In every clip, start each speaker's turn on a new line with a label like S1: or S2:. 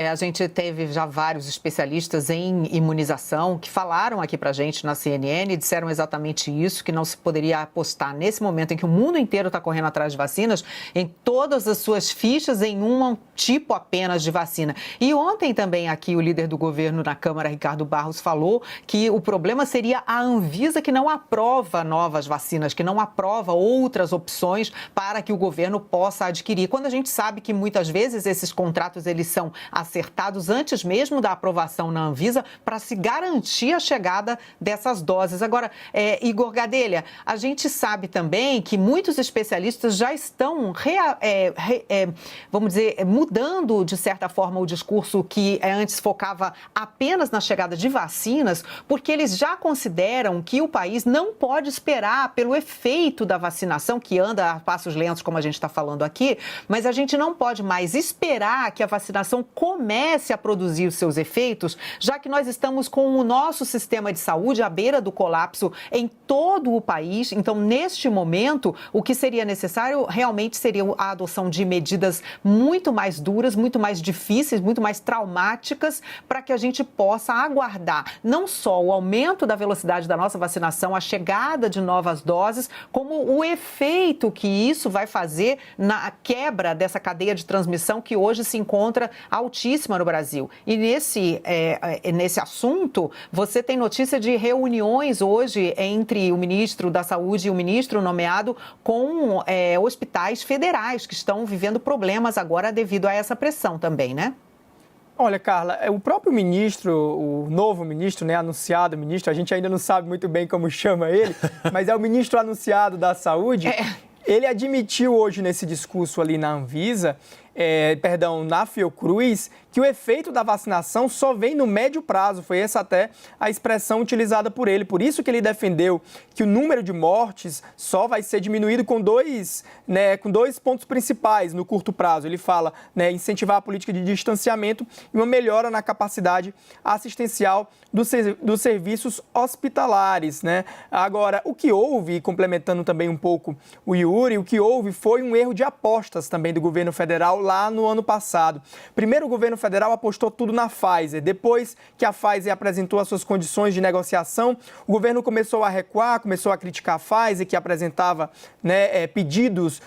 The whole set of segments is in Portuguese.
S1: A gente teve já vários especialistas em imunização que falaram aqui pra gente na CNN, disseram exatamente isso, que não se poderia apostar nesse momento em que o mundo inteiro está correndo atrás de vacinas, em todas as suas fichas em um tipo apenas de vacina. E ontem também aqui o líder do governo na Câmara, Ricardo Barros, falou que o problema seria a Anvisa, que não aprova novas vacinas, que não aprova outras opções para que o governo possa adquirir. Quando a gente sabe que muitas vezes esses contratos eles são acertados antes mesmo da aprovação na Anvisa para se garantir a chegada dessas doses. Agora, Igor Gadelha, a gente sabe também que muitos especialistas já estão, vamos dizer, mudando de certa forma o discurso que antes focava apenas na chegada de vacinas, porque eles já consideram que o país não pode esperar pelo efeito da vacinação, que anda a passos lentos, como a gente está falando aqui, mas a gente não pode mais esperar que a vacinação comece a produzir os seus efeitos, já que nós estamos com o nosso sistema de saúde à beira do colapso em todo o país. Então, neste momento, o que seria necessário realmente seria a adoção de medidas muito mais duras, muito mais difíceis, muito mais traumáticas, para que a gente possa aguardar não só o aumento da velocidade da nossa vacinação, a chegada de novas doses, como o efeito que isso vai fazer na quebra dessa cadeia de transmissão que hoje se encontra altíssima no Brasil. E nesse assunto, você tem notícia de reuniões hoje entre o ministro da Saúde e o ministro nomeado com hospitais federais que estão vivendo problemas agora devido a essa pressão também, né?
S2: Olha, Carla, o próprio ministro, o novo ministro, anunciado ministro, a gente ainda não sabe muito bem como chama ele, mas é o ministro anunciado da Saúde. Ele admitiu hoje nesse discurso ali na Anvisa, na Fiocruz, que o efeito da vacinação só vem no médio prazo. Foi essa até a expressão utilizada por ele. Por isso que ele defendeu que o número de mortes só vai ser diminuído com dois pontos principais no curto prazo. Ele fala, incentivar a política de distanciamento e uma melhora na capacidade assistencial dos serviços hospitalares, Agora, o que houve, complementando também um pouco o Yuri, o que houve foi um erro de apostas também do governo federal lá no ano passado. Primeiro, o governo federal apostou tudo na Pfizer. Depois que a Pfizer apresentou as suas condições de negociação, o governo começou a recuar, começou a criticar a Pfizer, que apresentava pedidos,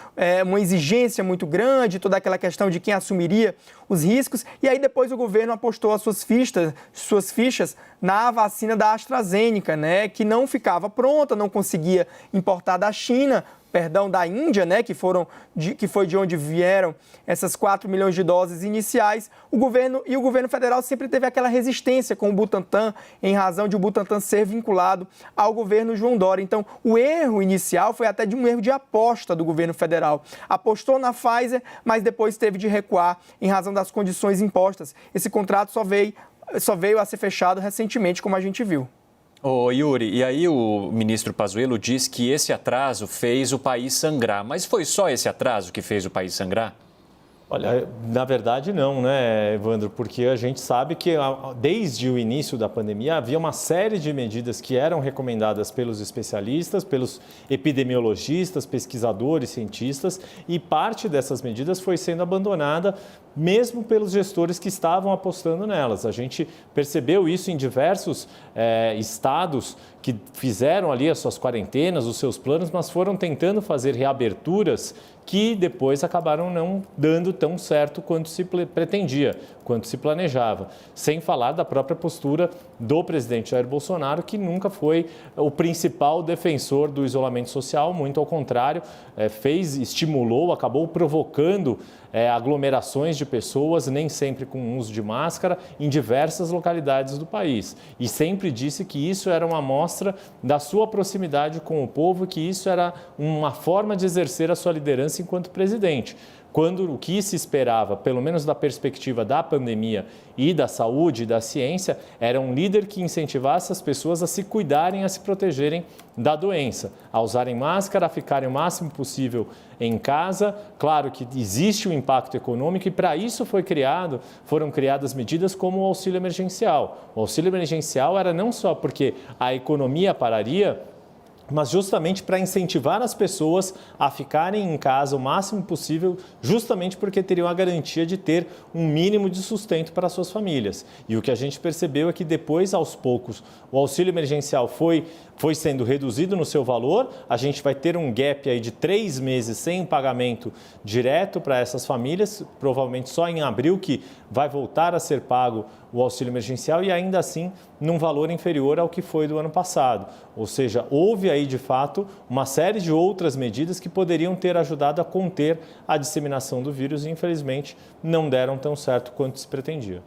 S2: uma exigência muito grande, toda aquela questão de quem assumiria os riscos. E aí depois o governo apostou as suas fichas na vacina da AstraZeneca, que não ficava pronta, não conseguia importar da China, da Índia, que foi de onde vieram essas 4 milhões de doses iniciais. O governo federal sempre teve aquela resistência com o Butantan, em razão de o Butantan ser vinculado ao governo João Dória. Então, o erro inicial foi até de um erro de aposta do governo federal. Apostou na Pfizer, mas depois teve de recuar em razão das condições impostas. Esse contrato só veio a ser fechado recentemente, como a gente viu.
S3: Ô Yuri, e aí o ministro Pazuello diz que esse atraso fez o país sangrar. Mas foi só esse atraso que fez o país sangrar?
S4: Olha, na verdade não, Evandro? Porque a gente sabe que desde o início da pandemia havia uma série de medidas que eram recomendadas pelos especialistas, pelos epidemiologistas, pesquisadores, cientistas, e parte dessas medidas foi sendo abandonada mesmo pelos gestores que estavam apostando nelas. A gente percebeu isso em diversos estados que fizeram ali as suas quarentenas, os seus planos, mas foram tentando fazer reaberturas que depois acabaram não dando tão certo quanto se pretendia, quanto se planejava. Sem falar da própria postura do presidente Jair Bolsonaro, que nunca foi o principal defensor do isolamento social, muito ao contrário, estimulou, acabou provocando aglomerações de pessoas, nem sempre com uso de máscara, em diversas localidades do país. E sempre disse que isso era uma amostra da sua proximidade com o povo, que isso era uma forma de exercer a sua liderança enquanto presidente. Quando o que se esperava, pelo menos da perspectiva da pandemia e da saúde e da ciência, era um líder que incentivasse as pessoas a se cuidarem, a se protegerem da doença, a usarem máscara, a ficarem o máximo possível em casa. Claro que existe um impacto econômico e para isso foram criadas medidas como o auxílio emergencial. O auxílio emergencial era não só porque a economia pararia, mas justamente para incentivar as pessoas a ficarem em casa o máximo possível, justamente porque teriam a garantia de ter um mínimo de sustento para suas famílias. E o que a gente percebeu é que depois, aos poucos, o auxílio emergencial foi sendo reduzido no seu valor, a gente vai ter um gap aí de 3 meses sem pagamento direto para essas famílias, provavelmente só em abril que vai voltar a ser pago o auxílio emergencial e ainda assim num valor inferior ao que foi do ano passado. Ou seja, houve aí de fato uma série de outras medidas que poderiam ter ajudado a conter a disseminação do vírus e infelizmente não deram tão certo quanto se pretendia.